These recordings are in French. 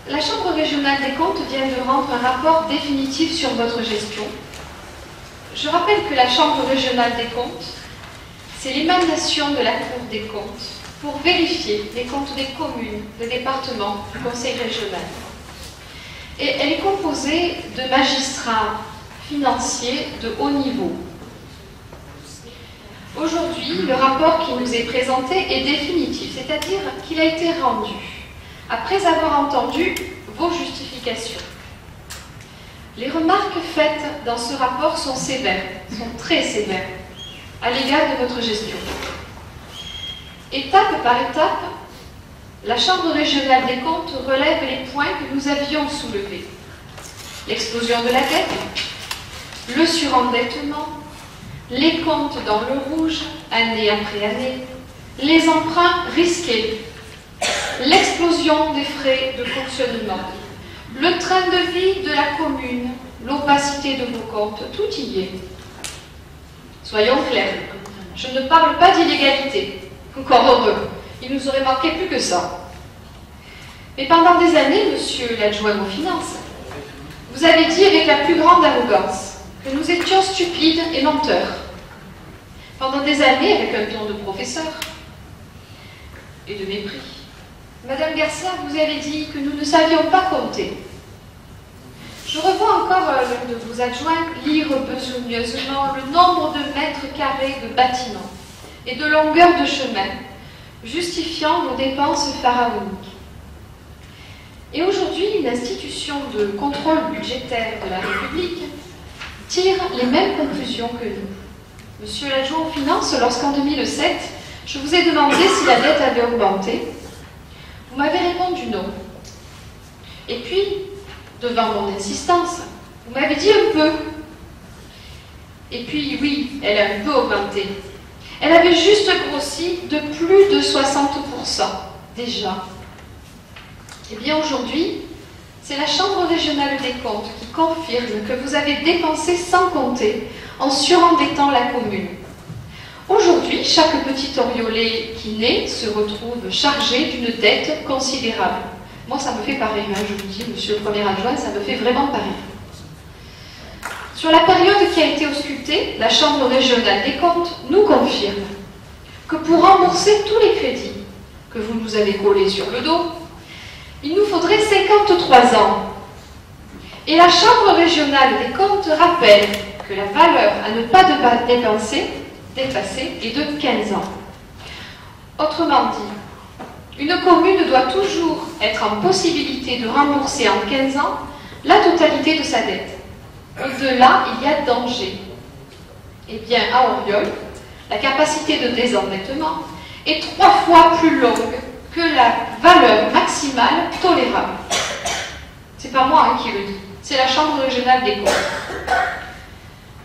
La Chambre régionale des comptes vient de rendre un rapport définitif sur votre gestion. Je rappelle que la Chambre régionale des comptes, c'est l'émanation de la Cour des comptes pour vérifier les comptes des communes, des départements, du Conseil régional. Et elle est composée de magistrats financiers de haut niveau. Aujourd'hui, le rapport qui nous est présenté est définitif, c'est-à-dire qu'il a été rendu après avoir entendu vos justifications. Les remarques faites dans ce rapport sont sévères, sont très sévères, à l'égard de votre gestion. Étape par étape, la Chambre régionale des comptes relève les points que nous avions soulevés. L'explosion de la dette, le surendettement, les comptes dans le rouge, année après année, les emprunts risqués, l'explosion des frais de fonctionnement, le train de vie de la commune, l'opacité de vos comptes, tout y est. Soyons clairs, je ne parle pas d'illégalité, encore heureux, il nous aurait manqué plus que ça. Mais pendant des années, monsieur l'adjoint aux finances, vous avez dit avec la plus grande arrogance que nous étions stupides et menteurs. Pendant des années, avec un ton de professeur et de mépris. Madame Garcia, vous avez dit que nous ne savions pas compter. Je revois encore l'un de vos adjoints lire besogneusement le nombre de mètres carrés de bâtiments et de longueurs de chemin, justifiant vos dépenses pharaoniques. Et aujourd'hui, une institution de contrôle budgétaire de la République tire les mêmes conclusions que nous. Monsieur l'adjoint aux finances, lorsqu'en 2007, je vous ai demandé si la dette avait augmenté, vous m'avez répondu non. Et puis, devant mon insistance, vous m'avez dit un peu. Et puis, oui, elle a un peu augmenté. Elle avait juste grossi de plus de 60% déjà. Eh bien, aujourd'hui, c'est la Chambre régionale des comptes qui confirme que vous avez dépensé sans compter en surendettant la commune. Aujourd'hui, chaque petit oriolé qui naît se retrouve chargé d'une dette considérable. Moi, ça me fait pareil, hein, je vous dis, monsieur le premier adjoint, ça me fait vraiment pareil. Sur la période qui a été auscultée, la Chambre régionale des comptes nous confirme que pour rembourser tous les crédits que vous nous avez collés sur le dos, il nous faudrait 53 ans. Et la Chambre régionale des comptes rappelle que la valeur à ne pas dépasser est de 15 ans. Autrement dit, une commune doit toujours être en possibilité de rembourser en 15 ans la totalité de sa dette. Au-delà, il y a danger. Eh bien, à Auriol, la capacité de désendettement est 3 fois plus longue que la valeur maximale tolérable. C'est pas moi qui le dis, c'est la Chambre régionale des comptes.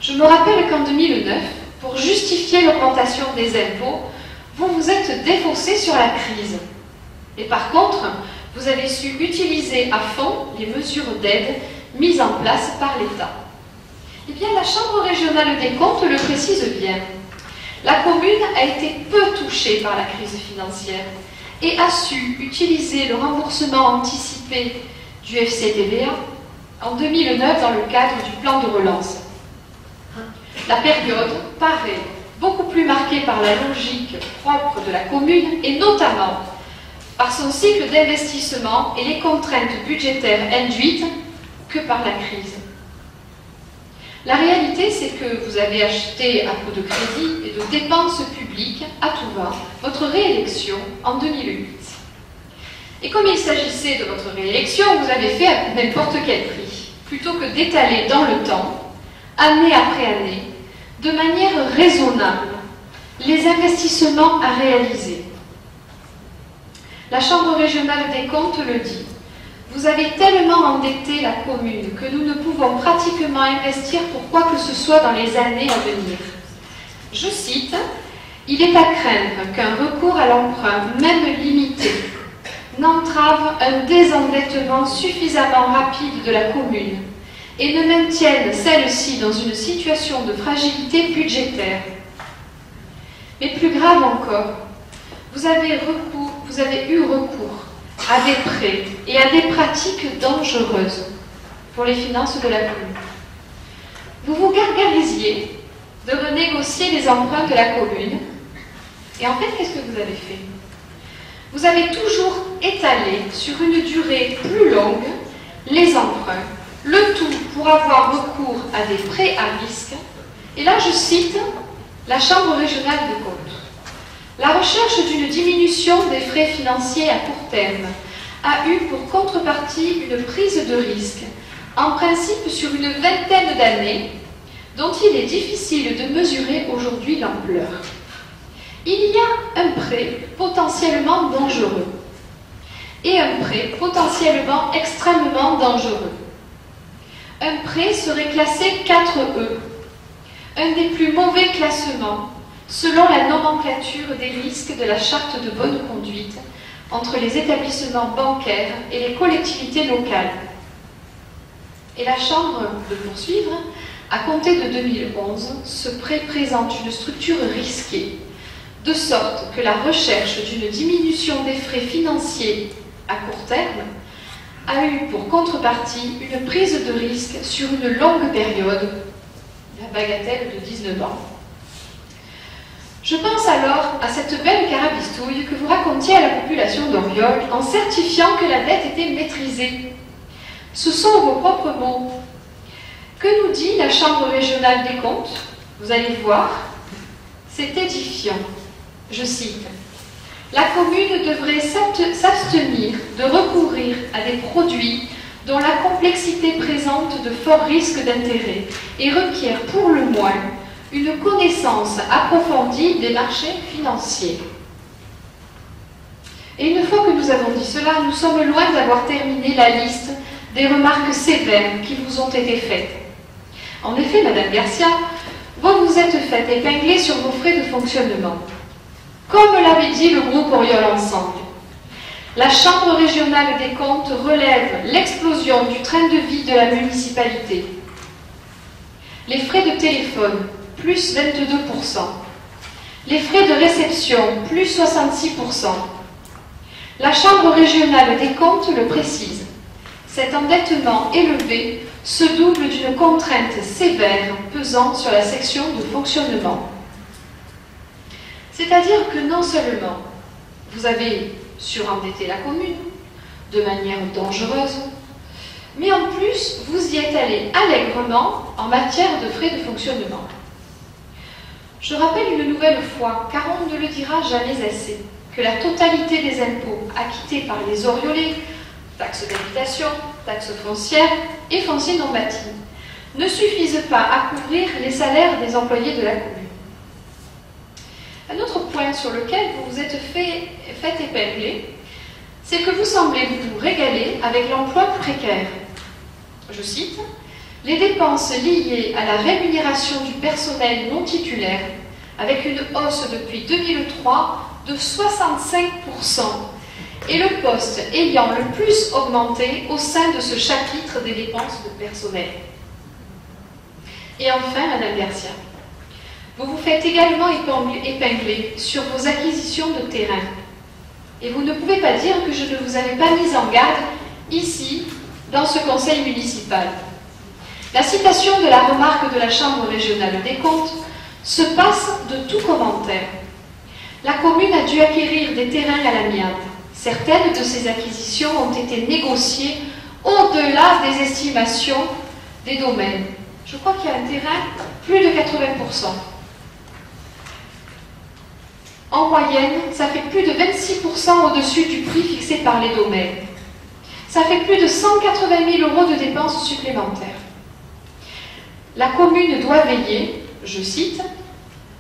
Je me rappelle qu'en 2009, pour justifier l'augmentation des impôts, vous vous êtes défaussé sur la crise. Et par contre, vous avez su utiliser à fond les mesures d'aide mises en place par l'État. Eh bien, la Chambre régionale des comptes le précise bien. La commune a été peu touchée par la crise financière et a su utiliser le remboursement anticipé du FCTVA en 2009 dans le cadre du plan de relance. La période paraît beaucoup plus marquée par la logique propre de la commune et notamment par son cycle d'investissement et les contraintes budgétaires induites que par la crise. La réalité, c'est que vous avez acheté à coup de crédit et de dépenses publiques à tout va votre réélection en 2008. Et comme il s'agissait de votre réélection, vous avez fait à n'importe quel prix, plutôt que d'étaler dans le temps, année après année, de manière raisonnable, les investissements à réaliser. La Chambre régionale des comptes le dit. Vous avez tellement endetté la commune que nous ne pouvons pratiquement investir pour quoi que ce soit dans les années à venir. Je cite, « Il est à craindre qu'un recours à l'emprunt, même limité, n'entrave un désendettement suffisamment rapide de la commune et ne maintienne celle-ci dans une situation de fragilité budgétaire. Mais plus grave encore, vous avez eu recours à des prêts et à des pratiques dangereuses pour les finances de la commune. Vous vous gargarisiez de renégocier les emprunts de la commune. Et en fait, qu'est-ce que vous avez fait? Vous avez toujours étalé sur une durée plus longue les emprunts, le tout pour avoir recours à des prêts à risque. Et là, je cite la Chambre régionale des comptes. La recherche d'une diminution des frais financiers à court terme a eu pour contrepartie une prise de risque, en principe sur une vingtaine d'années, dont il est difficile de mesurer aujourd'hui l'ampleur. Il y a un prêt potentiellement dangereux et un prêt potentiellement extrêmement dangereux. Un prêt serait classé 4E, un des plus mauvais classements selon la nomenclature des risques de la charte de bonne conduite entre les établissements bancaires et les collectivités locales. Et la Chambre, de poursuivre, à compter de 2011, ce prêt présente une structure risquée, de sorte que la recherche d'une diminution des frais financiers à court terme a eu pour contrepartie une prise de risque sur une longue période, la bagatelle de 19 ans. Je pense alors à cette belle carabistouille que vous racontiez à la population d'Auriol en certifiant que la dette était maîtrisée. Ce sont vos propres mots. Que nous dit la Chambre régionale des comptes? Vous allez voir, c'est édifiant. Je cite. La commune devrait s'abstenir de recourir à des produits dont la complexité présente de forts risques d'intérêt et requiert pour le moins une connaissance approfondie des marchés financiers. Et une fois que nous avons dit cela, nous sommes loin d'avoir terminé la liste des remarques sévères qui vous ont été faites. En effet, Madame Garcia, vous vous êtes fait épingler sur vos frais de fonctionnement. Comme l'avait dit le groupe Auriol Ensemble, la Chambre régionale des comptes relève l'explosion du train de vie de la municipalité. Les frais de téléphone, plus 22%. Les frais de réception, plus 66%. La Chambre régionale des comptes le précise. Cet endettement élevé se double d'une contrainte sévère pesant sur la section de fonctionnement. C'est-à-dire que non seulement vous avez surendetté la commune de manière dangereuse, mais en plus vous y êtes allé allègrement en matière de frais de fonctionnement. Je rappelle une nouvelle fois, car on ne le dira jamais assez, que la totalité des impôts acquittés par les Oriolais, taxes d'habitation, taxes foncières et foncier non bâti, ne suffisent pas à couvrir les salaires des employés de la commune. Un autre point sur lequel vous vous êtes fait épingler, c'est que vous semblez vous régaler avec l'emploi précaire. Je cite, « Les dépenses liées à la rémunération du personnel non titulaire, avec une hausse depuis 2003 de 65%, est le poste ayant le plus augmenté au sein de ce chapitre des dépenses de personnel. » Et enfin, Madame Garcia, vous vous faites également épingler sur vos acquisitions de terrain. Et vous ne pouvez pas dire que je ne vous avais pas mise en garde ici, dans ce conseil municipal. La citation de la remarque de la Chambre régionale des comptes se passe de tout commentaire. La commune a dû acquérir des terrains à l'amiable. Certaines de ces acquisitions ont été négociées au-delà des estimations des domaines. Je crois qu'il y a un terrain plus de 80%. En moyenne, ça fait plus de 26% au-dessus du prix fixé par les domaines. Ça fait plus de 180 000 € de dépenses supplémentaires. La commune doit veiller, je cite,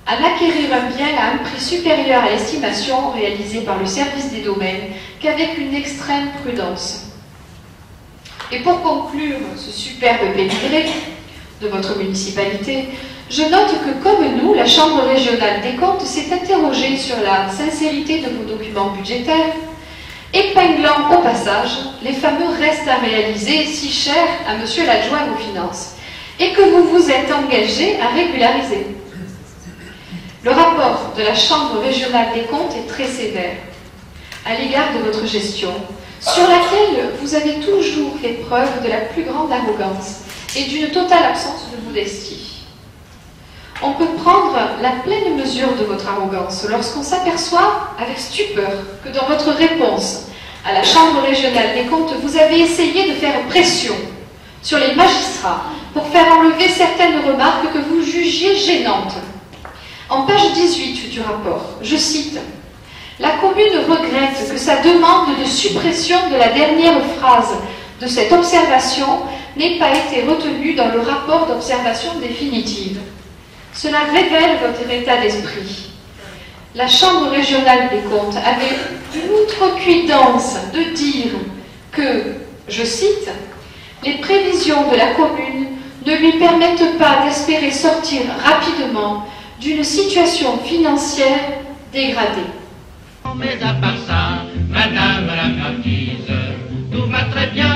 à n'acquérir un bien à un prix supérieur à l'estimation réalisée par le service des domaines qu'avec une extrême prudence. Et pour conclure ce superbe pédigré de votre municipalité, je note que, comme nous, la Chambre régionale des comptes s'est interrogée sur la sincérité de vos documents budgétaires, épinglant au passage les fameux restes à réaliser si chers à Monsieur l'adjoint aux finances, et que vous vous êtes engagé à régulariser. Le rapport de la Chambre régionale des comptes est très sévère à l'égard de votre gestion, sur laquelle vous avez toujours fait preuve de la plus grande arrogance et d'une totale absence de modestie. On peut prendre la pleine mesure de votre arrogance lorsqu'on s'aperçoit avec stupeur que dans votre réponse à la Chambre régionale des comptes, vous avez essayé de faire pression sur les magistrats pour faire enlever certaines remarques que vous jugiez gênantes. En page 18 du rapport, je cite: « La commune regrette que sa demande de suppression de la dernière phrase de cette observation n'ait pas été retenue dans le rapport d'observation définitive. Cela révèle votre état d'esprit. La Chambre régionale des comptes avait l'outrecuidance de dire que, je cite, « les prévisions de la commune ne lui permettent pas d'espérer sortir rapidement d'une situation financière dégradée. » Mais à part ça, madame la marquise, tout va très bien.